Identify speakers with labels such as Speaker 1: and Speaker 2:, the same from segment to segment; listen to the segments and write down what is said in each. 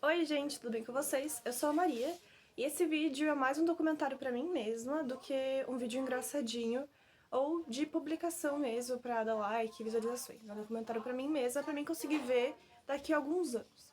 Speaker 1: Oi gente, tudo bem com vocês? Eu sou a Maria e esse vídeo é mais um documentário pra mim mesma do que um vídeo engraçadinho ou de publicação mesmo pra dar like e visualizações. É um documentário pra mim mesma, pra mim conseguir ver daqui a alguns anos.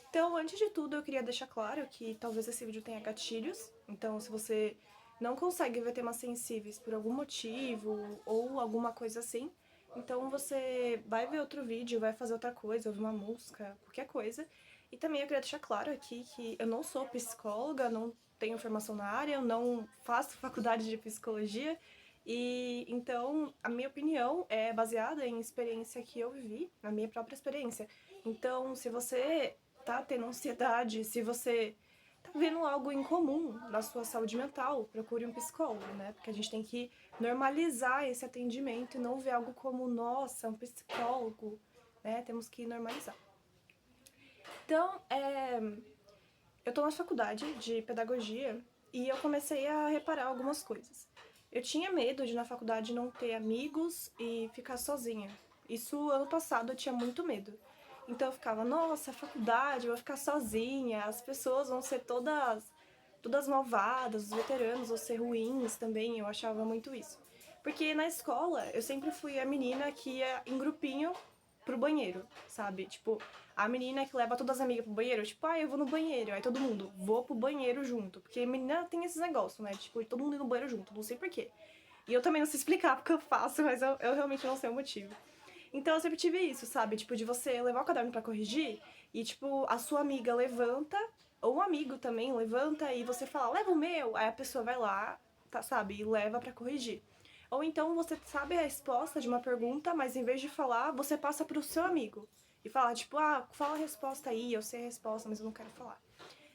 Speaker 1: Então, antes de tudo, eu queria deixar claro que talvez esse vídeo tenha gatilhos, então se você não consegue ver temas sensíveis por algum motivo ou alguma coisa assim, então você vai ver outro vídeo, vai fazer outra coisa, ouvir uma música, qualquer coisa. E também eu queria deixar claro aqui que eu não sou psicóloga, não tenho formação na área, eu não faço faculdade de psicologia, e então a minha opinião é baseada em experiência que eu vivi, na minha própria experiência. Então, se você tá tendo ansiedade, se você tá vendo algo incomum na sua saúde mental, procure um psicólogo, né? Porque a gente tem que normalizar esse atendimento e não ver algo como, nossa, um psicólogo, né? Temos que normalizar. Então, eu tô na faculdade de pedagogia e eu comecei a reparar algumas coisas. Eu tinha medo de na faculdade não ter amigos e ficar sozinha. Isso ano passado eu tinha muito medo. Então eu ficava, nossa, faculdade, eu vou ficar sozinha, as pessoas vão ser todas malvadas, os veteranos vão ser ruins também, eu achava muito isso. Porque na escola eu sempre fui a menina que ia em grupinho pro banheiro, sabe? Tipo, a menina que leva todas as amigas pro banheiro, tipo, eu vou no banheiro. Aí todo mundo, vou pro banheiro junto. Porque a menina tem esses negócios, né? Tipo, todo mundo ir no banheiro junto, não sei porquê. E eu também não sei explicar porque eu faço, mas eu realmente não sei o motivo. Então eu sempre tive isso, sabe? Tipo, de você levar o caderno pra corrigir e, tipo, a sua amiga levanta, ou um amigo também levanta e você fala, leva o meu. Aí a pessoa vai lá, tá, sabe? E leva pra corrigir. Ou então você sabe a resposta de uma pergunta, mas em vez de falar, você passa pro seu amigo. E fala, tipo, fala a resposta aí, eu sei a resposta, mas eu não quero falar.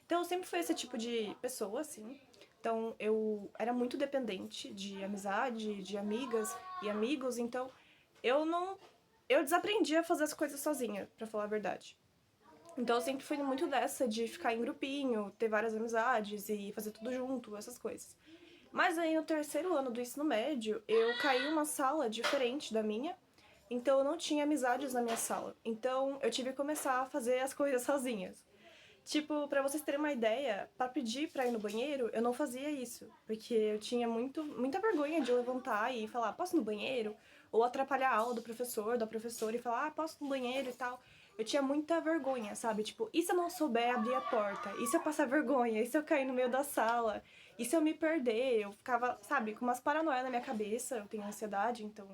Speaker 1: Então eu sempre fui esse tipo de pessoa, assim. Então eu era muito dependente de amizade, de amigas e amigos, então eu não. Eu desaprendi a fazer as coisas sozinha, pra falar a verdade. Então eu sempre fui muito dessa de ficar em grupinho, ter várias amizades e fazer tudo junto, essas coisas. Mas aí no terceiro ano do ensino médio, eu caí em uma sala diferente da minha, então eu não tinha amizades na minha sala. Então eu tive que começar a fazer as coisas sozinhas. Tipo, pra vocês terem uma ideia, pra pedir pra ir no banheiro, eu não fazia isso. Porque eu tinha muita vergonha de levantar e falar, posso ir no banheiro? Ou atrapalhar a aula do professor, da professora e falar, posso ir no banheiro e tal. Eu tinha muita vergonha, sabe? Tipo, e se eu não souber abrir a porta? E se eu passar vergonha? E se eu cair no meio da sala? E se eu me perder? Eu ficava, sabe, com umas paranoia na minha cabeça. Eu tenho ansiedade, então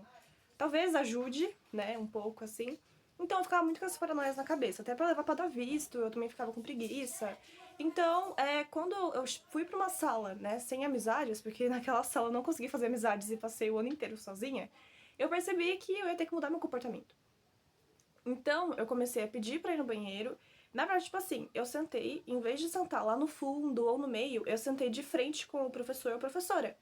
Speaker 1: talvez ajude, né, um pouco assim. Então eu ficava muito com essas paranoias na cabeça, até pra levar pra dar visto, eu também ficava com preguiça. Então, quando eu fui pra uma sala, né, sem amizades, porque naquela sala eu não consegui fazer amizades e passei o ano inteiro sozinha, eu percebi que eu ia ter que mudar meu comportamento. Então, eu comecei a pedir pra ir no banheiro. Na verdade, tipo assim, eu sentei, em vez de sentar lá no fundo ou no meio, eu sentei de frente com o professor ou a professora.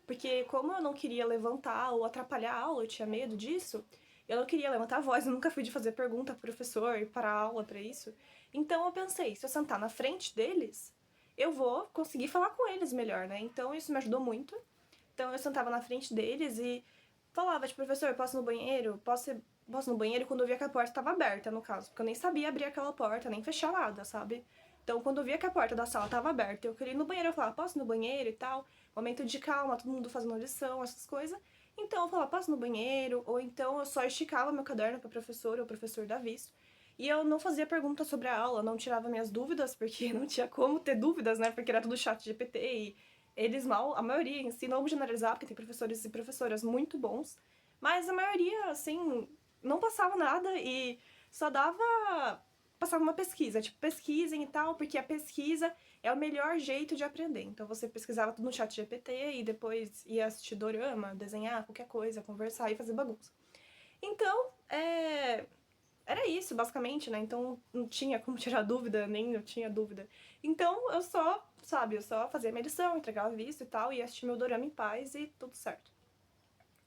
Speaker 1: Porque como eu não queria levantar ou atrapalhar a aula, eu tinha medo disso, eu não queria levantar a voz, eu nunca fui de fazer pergunta pro professor e parar a aula pra isso. Então eu pensei, se eu sentar na frente deles, eu vou conseguir falar com eles melhor, né? Então isso me ajudou muito. Então eu sentava na frente deles e falava, tipo, professor, posso ir no banheiro? Posso ir no banheiro quando eu via que a porta estava aberta, no caso, porque eu nem sabia abrir aquela porta, nem fechar nada, sabe? Então, quando eu via que a porta da sala estava aberta, eu queria ir no banheiro, eu falava, posso ir no banheiro e tal, momento de calma, todo mundo fazendo lição, essas coisas. Então, eu falava, posso ir no banheiro, ou então eu só esticava meu caderno para professor ou o professor dar visto. E eu não fazia perguntas sobre a aula, não tirava minhas dúvidas, porque não tinha como ter dúvidas, né? Porque era tudo chat GPT e eles mal, a maioria em si, não vou generalizar, porque tem professores e professoras muito bons, mas a maioria, assim, não passava nada e só dava. Passava uma pesquisa, tipo, pesquisem e tal, porque a pesquisa é o melhor jeito de aprender. Então você pesquisava tudo no chat GPT e depois ia assistir dorama, desenhar qualquer coisa, conversar e fazer bagunça. Então, era isso, basicamente, né? Então não tinha como tirar dúvida, nem eu tinha dúvida. Então eu só, sabe, eu só fazia minha lição, entregava visto e tal, e assistia meu dorama em paz e tudo certo.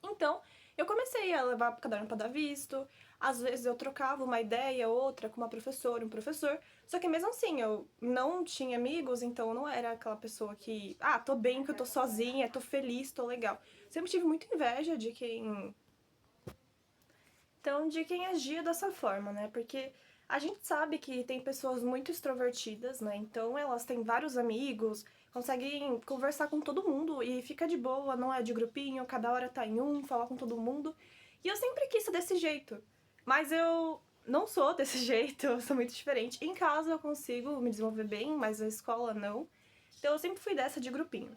Speaker 1: Então, eu comecei a levar o caderno para dar visto, às vezes eu trocava uma ideia ou outra com uma professora, um professor, só que mesmo assim eu não tinha amigos, então eu não era aquela pessoa que, tô bem que eu tô sozinha, tô feliz, tô legal. Sempre tive muita inveja de quem agia dessa forma, né? Porque A gente sabe que tem pessoas muito extrovertidas, né? Então elas têm vários amigos, conseguem conversar com todo mundo e fica de boa, não é de grupinho, cada hora tá em um, falar com todo mundo. E eu sempre quis ser desse jeito. Mas eu não sou desse jeito, eu sou muito diferente. Em casa eu consigo me desenvolver bem, mas na escola não. Então eu sempre fui dessa de grupinho.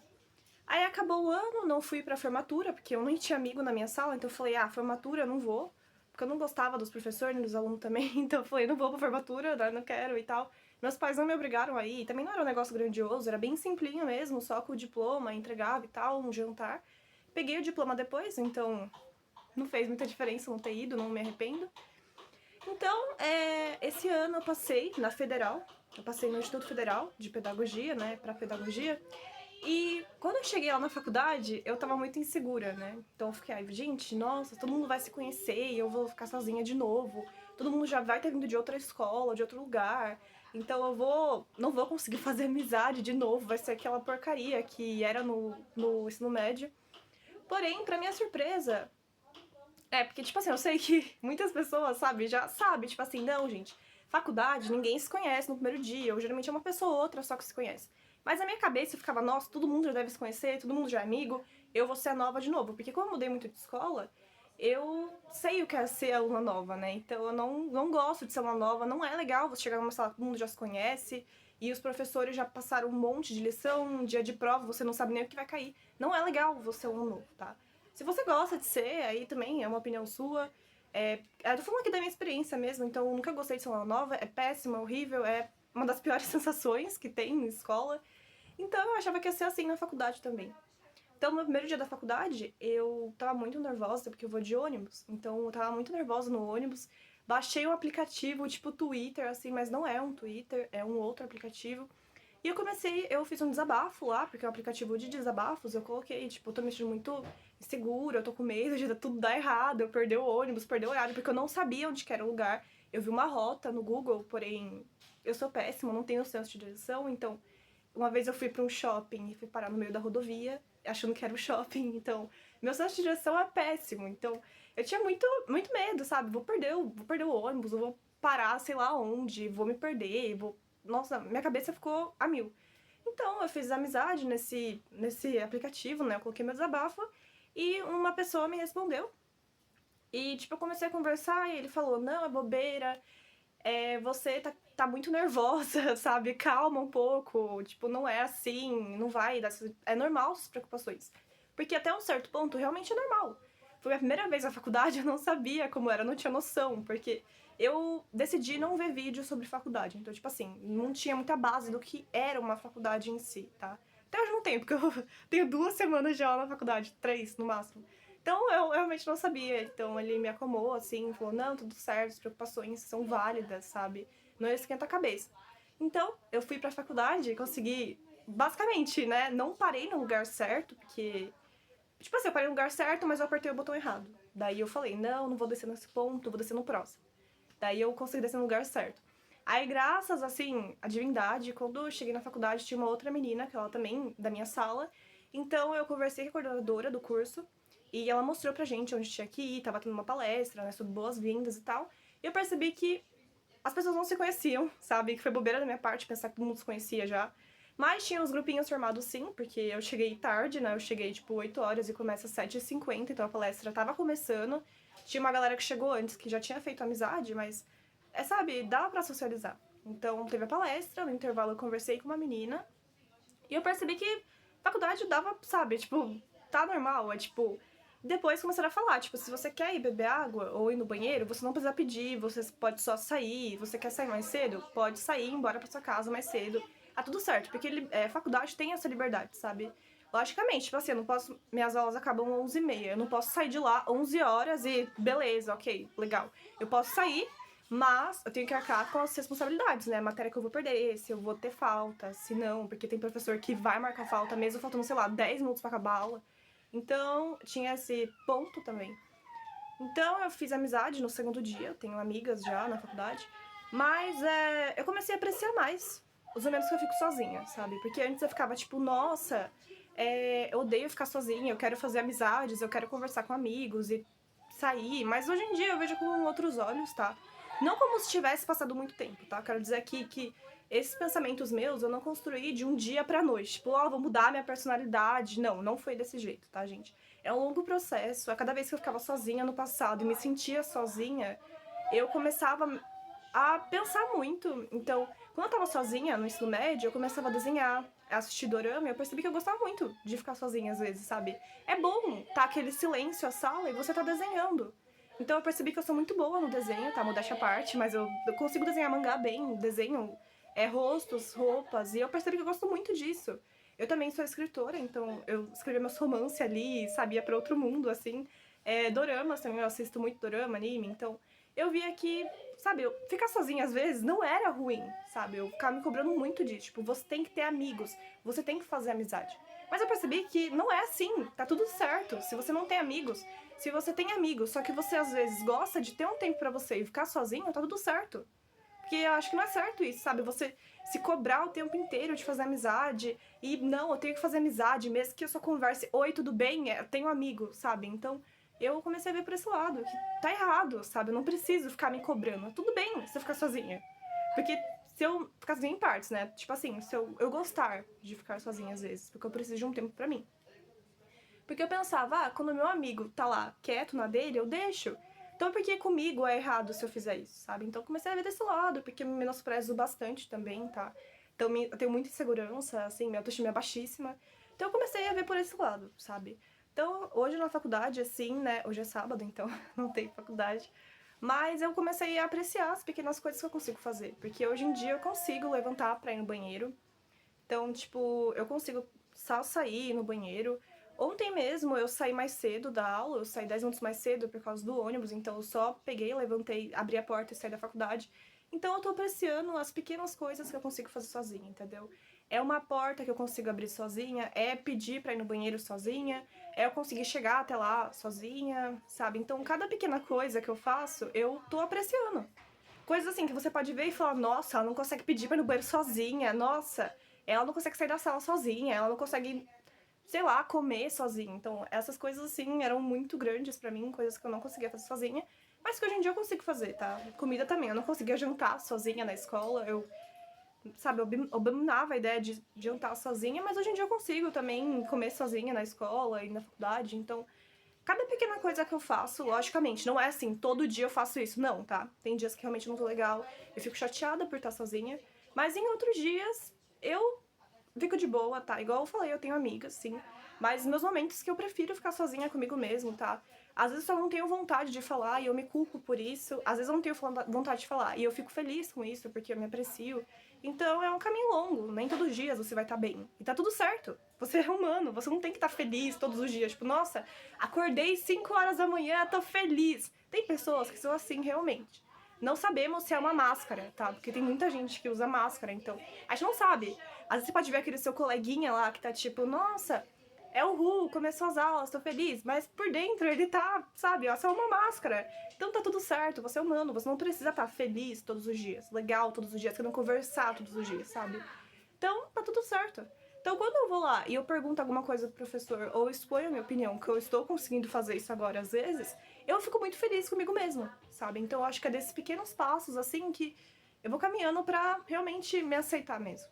Speaker 1: Aí acabou o ano, não fui pra formatura, porque eu nem tinha amigo na minha sala, então eu falei, formatura eu não vou, porque eu não gostava dos professores, nem dos alunos também, então eu falei, não vou pra formatura, não quero e tal. Meus pais não me obrigaram a ir, também não era um negócio grandioso, era bem simplinho mesmo, só com o diploma, entregava e tal, um jantar. Peguei o diploma depois, então não fez muita diferença não ter ido, não me arrependo. Então, esse ano eu passei na Federal, eu passei no Instituto Federal de Pedagogia, né, pra Pedagogia, e quando eu cheguei lá na faculdade, eu tava muito insegura, né? Então eu fiquei, gente, nossa, todo mundo vai se conhecer e eu vou ficar sozinha de novo. Todo mundo já vai ter vindo de outra escola, de outro lugar. Então não vou conseguir fazer amizade de novo, vai ser aquela porcaria que era no ensino médio. Porém, pra minha surpresa, porque, tipo assim, eu sei que muitas pessoas, sabe, já sabe, tipo assim, não, gente, faculdade, ninguém se conhece no primeiro dia, ou geralmente é uma pessoa ou outra só que se conhece. Mas na minha cabeça eu ficava, nossa, todo mundo já deve se conhecer, todo mundo já é amigo, eu vou ser a nova de novo. Porque como eu mudei muito de escola, eu sei o que é ser aluna nova, né? Então eu não gosto de ser aluna nova, não é legal você chegar numa sala, todo mundo já se conhece, e os professores já passaram um monte de lição, um dia de prova, você não sabe nem o que vai cair. Não é legal você ser aluno novo, tá? Se você gosta de ser, aí também é uma opinião sua. Eu tô falando aqui da minha experiência mesmo, então eu nunca gostei de ser uma nova, é péssimo, é horrível, é uma das piores sensações que tem em escola. Então eu achava que ia ser assim na faculdade também. Então, no meu primeiro dia da faculdade, eu tava muito nervosa, porque eu vou de ônibus. Então, eu tava muito nervosa no ônibus. Baixei um aplicativo tipo Twitter, assim, mas não é um Twitter, é um outro aplicativo. E eu fiz um desabafo lá, porque é um aplicativo de desabafos, eu coloquei, tipo, eu tô me sentindo muito insegura, eu tô com medo de tudo dar errado, eu perder o ônibus, perder o horário, porque eu não sabia onde que era o lugar. Eu vi uma rota no Google, porém, eu sou péssima, não tenho senso de direção, então, uma vez eu fui pra um shopping e fui parar no meio da rodovia, achando que era o shopping, então, meu senso de direção é péssimo, então, eu tinha muito medo, sabe? Vou perder o ônibus, eu vou parar sei lá onde, vou me perder, vou nossa, minha cabeça ficou a mil. Então, eu fiz amizade nesse aplicativo, né? Eu coloquei meu desabafo e uma pessoa me respondeu. E, tipo, eu comecei a conversar e ele falou: Não, é bobeira, você tá muito nervosa, sabe? Calma um pouco, tipo, não é assim, não vai dar. É normal essas preocupações. Porque até um certo ponto realmente é normal. Foi a primeira vez na faculdade, eu não sabia como era, não tinha noção, porque eu decidi não ver vídeo sobre faculdade. Então, tipo assim, não tinha muita base do que era uma faculdade em si, tá? Até hoje não tenho, porque eu tenho 2 semanas de aula na faculdade, 3 no máximo. Então eu realmente não sabia. Então ele me acalmou, assim, falou: não, tudo certo, as preocupações são válidas, sabe? Não esquenta a cabeça. Então eu fui pra faculdade e consegui, basicamente, né? Não parei no lugar certo, porque. Tipo assim, eu parei no lugar certo, mas eu apertei o botão errado. Daí eu falei: não vou descer nesse ponto, vou descer no próximo. Daí eu consegui descer no lugar certo. Aí, graças, assim, à divindade, quando eu cheguei na faculdade, tinha uma outra menina, que ela também, da minha sala. Então eu conversei com a coordenadora do curso e ela mostrou pra gente onde tinha que ir, tava tendo uma palestra, né, sobre boas-vindas e tal. E eu percebi que as pessoas não se conheciam, sabe? Que foi bobeira da minha parte pensar que todo mundo se conhecia já. Mas tinha os grupinhos formados sim, porque eu cheguei tarde, né? Eu cheguei tipo 8 horas e começa às 7h50, então a palestra tava começando. Tinha uma galera que chegou antes que já tinha feito amizade, mas sabe, dava pra socializar. Então teve a palestra, no intervalo eu conversei com uma menina e eu percebi que faculdade dava, sabe, tipo, tá normal, é tipo. Depois começaram a falar, tipo, se você quer ir beber água ou ir no banheiro, você não precisa pedir, você pode só sair. Você quer sair mais cedo? Pode sair, ir embora pra sua casa mais cedo. Tá tudo certo, porque faculdade tem essa liberdade, sabe? Logicamente, tipo assim, eu não posso. Minhas aulas acabam 11h30. Eu não posso sair de lá 11 horas e beleza, ok, legal. Eu posso sair, mas eu tenho que arcar com as responsabilidades, né? A matéria que eu vou perder, se eu vou ter falta, se não, porque tem professor que vai marcar falta mesmo faltando, sei lá, 10 minutos pra acabar a aula. Então, tinha esse ponto também. Então, eu fiz amizade no segundo dia, eu tenho amigas já na faculdade, mas eu comecei a apreciar mais os momentos que eu fico sozinha, sabe? Porque antes eu ficava tipo, nossa, eu odeio ficar sozinha, eu quero fazer amizades, eu quero conversar com amigos e sair, mas hoje em dia eu vejo com outros olhos, tá? Não como se tivesse passado muito tempo, tá? Quero dizer aqui que esses pensamentos meus eu não construí de um dia pra noite. Tipo, ó, vou mudar minha personalidade. Não, não foi desse jeito, tá, gente? É um longo processo. A cada vez que eu ficava sozinha no passado e me sentia sozinha, eu começava a pensar muito. Então, quando eu tava sozinha no ensino médio, eu começava a desenhar, a assistir dorama, e eu percebi que eu gostava muito de ficar sozinha às vezes, sabe? É bom tá aquele silêncio, a sala, e você tá desenhando. Então eu percebi que eu sou muito boa no desenho, tá? Modéstia à parte, mas eu consigo desenhar mangá bem, desenho rostos, roupas, e eu percebi que eu gosto muito disso. Eu também sou escritora, então eu escrevia meus romances ali, sabia para outro mundo, assim. Doramas também, eu assisto muito dorama, anime, então eu via que, sabe, eu ficar sozinha às vezes não era ruim, sabe? Eu ficava me cobrando muito disso, tipo, você tem que ter amigos, você tem que fazer amizade. Mas eu percebi que não é assim, tá tudo certo. Se você não tem amigos, se você tem amigos, só que você às vezes gosta de ter um tempo pra você e ficar sozinho, tá tudo certo. Porque eu acho que não é certo isso, sabe? Você se cobrar o tempo inteiro de fazer amizade e não, eu tenho que fazer amizade, mesmo que eu só converse, oi, tudo bem? Eu tenho amigo, sabe? Então eu comecei a ver por esse lado, que tá errado, sabe? Eu não preciso ficar me cobrando. Tudo bem se eu ficar sozinha. Porque se eu ficar sozinha em partes, né? Tipo assim, se eu gostar de ficar sozinha às vezes, porque eu preciso de um tempo pra mim. Porque eu pensava, quando meu amigo tá lá quieto na dele, eu deixo. Então por que comigo é errado se eu fizer isso, sabe? Então eu comecei a ver desse lado, porque eu me menosprezo bastante também, tá? Então eu tenho muita insegurança, assim, minha autoestima é baixíssima. Então eu comecei a ver por esse lado, sabe? Então hoje na faculdade, assim, né? Hoje é sábado, então não tem faculdade. Mas eu comecei a apreciar as pequenas coisas que eu consigo fazer. Porque hoje em dia eu consigo levantar pra ir no banheiro. Então, tipo, eu consigo só sair no banheiro. Ontem mesmo eu saí mais cedo da aula, eu saí 10 minutos mais cedo por causa do ônibus, então eu só peguei, levantei, abri a porta e saí da faculdade. Então eu tô apreciando as pequenas coisas que eu consigo fazer sozinha, entendeu? É uma porta que eu consigo abrir sozinha, é pedir pra ir no banheiro sozinha, é eu conseguir chegar até lá sozinha, sabe? Então cada pequena coisa que eu faço, eu tô apreciando. Coisas assim que você pode ver e falar, nossa, ela não consegue pedir pra ir no banheiro sozinha, nossa, ela não consegue sair da sala sozinha, ela não consegue, sei lá, comer sozinha. Então, essas coisas assim eram muito grandes pra mim, coisas que eu não conseguia fazer sozinha, mas que hoje em dia eu consigo fazer, tá? Comida também, eu não conseguia jantar sozinha na escola, eu, sabe, eu abominava a ideia de jantar sozinha, mas hoje em dia eu consigo também comer sozinha na escola e na faculdade, então cada pequena coisa que eu faço, logicamente, não é assim, todo dia eu faço isso, não, tá? Tem dias que realmente não tô legal, eu fico chateada por estar sozinha, mas em outros dias eu fico de boa, tá? Igual eu falei, eu tenho amigas, sim, mas meus momentos que eu prefiro ficar sozinha comigo mesmo, tá? Às vezes eu não tenho vontade de falar e eu me culpo por isso, às vezes eu não tenho vontade de falar e eu fico feliz com isso porque eu me aprecio. Então é um caminho longo, nem todos os dias você vai estar bem. E tá tudo certo. Você é humano, você não tem que estar feliz todos os dias. Tipo, nossa, acordei 5 horas da manhã, tô feliz. Tem pessoas que são assim realmente. Não sabemos se é uma máscara, tá? Porque tem muita gente que usa máscara, então a gente não sabe. Às vezes você pode ver aquele seu coleguinha lá que tá tipo, nossa, é o Ru, começou as aulas, tô feliz. Mas por dentro ele tá, sabe, ó, só uma máscara. Então tá tudo certo, você é humano, você não precisa estar feliz todos os dias, legal todos os dias, querendo conversar todos os dias, sabe? Então tá tudo certo. Então quando eu vou lá e eu pergunto alguma coisa pro professor ou exponho a minha opinião, que eu estou conseguindo fazer isso agora às vezes, eu fico muito feliz comigo mesma, sabe? Então eu acho que é desses pequenos passos assim que eu vou caminhando pra realmente me aceitar mesmo.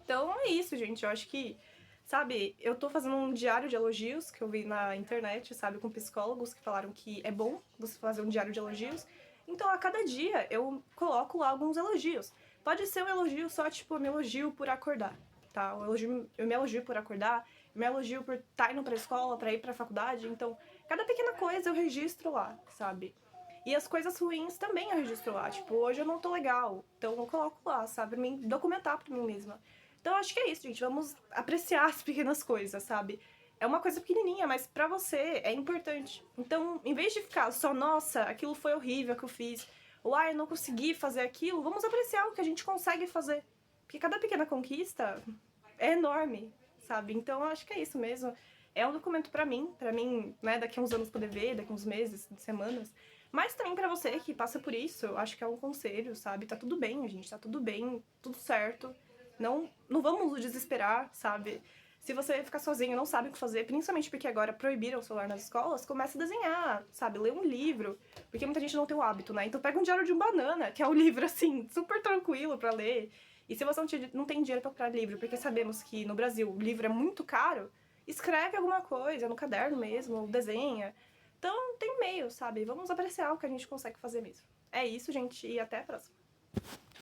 Speaker 1: Então é isso, gente. Eu acho que, sabe, eu tô fazendo um diário de elogios que eu vi na internet, sabe, com psicólogos que falaram que é bom você fazer um diário de elogios. Então a cada dia eu coloco lá alguns elogios. Pode ser um elogio só, tipo, eu me elogio por acordar, tá? Eu me elogio por acordar, eu me elogio por estar indo pra escola, pra ir pra faculdade. Então, cada pequena coisa eu registro lá, sabe? E as coisas ruins também eu registro lá. Tipo, hoje eu não tô legal. Então eu coloco lá, sabe? Pra mim documentar pra mim mesma. Então acho que é isso, gente. Vamos apreciar as pequenas coisas, sabe? É uma coisa pequenininha, mas pra você é importante. Então, em vez de ficar só, nossa, aquilo foi horrível que eu fiz, ou eu não consegui fazer aquilo, vamos apreciar o que a gente consegue fazer. Porque cada pequena conquista é enorme, sabe? Então, eu acho que é isso mesmo. É um documento pra mim, né, daqui a uns anos poder ver, daqui a uns meses, semanas. Mas também pra você que passa por isso, eu acho que é um conselho, sabe? Tá tudo bem, gente, tá tudo bem, tudo certo. Não vamos nos desesperar, sabe? Se você ficar sozinho e não sabe o que fazer, principalmente porque agora proibiram o celular nas escolas, comece a desenhar, sabe? Ler um livro, porque muita gente não tem o hábito, né? Então pega um Diário de um Banana, que é um livro, assim, super tranquilo pra ler. E se você não tem dinheiro pra comprar livro, porque sabemos que no Brasil o livro é muito caro, escreve alguma coisa no caderno mesmo, desenha. Então tem meio, sabe? Vamos apreciar o que a gente consegue fazer mesmo. É isso, gente, e até a próxima.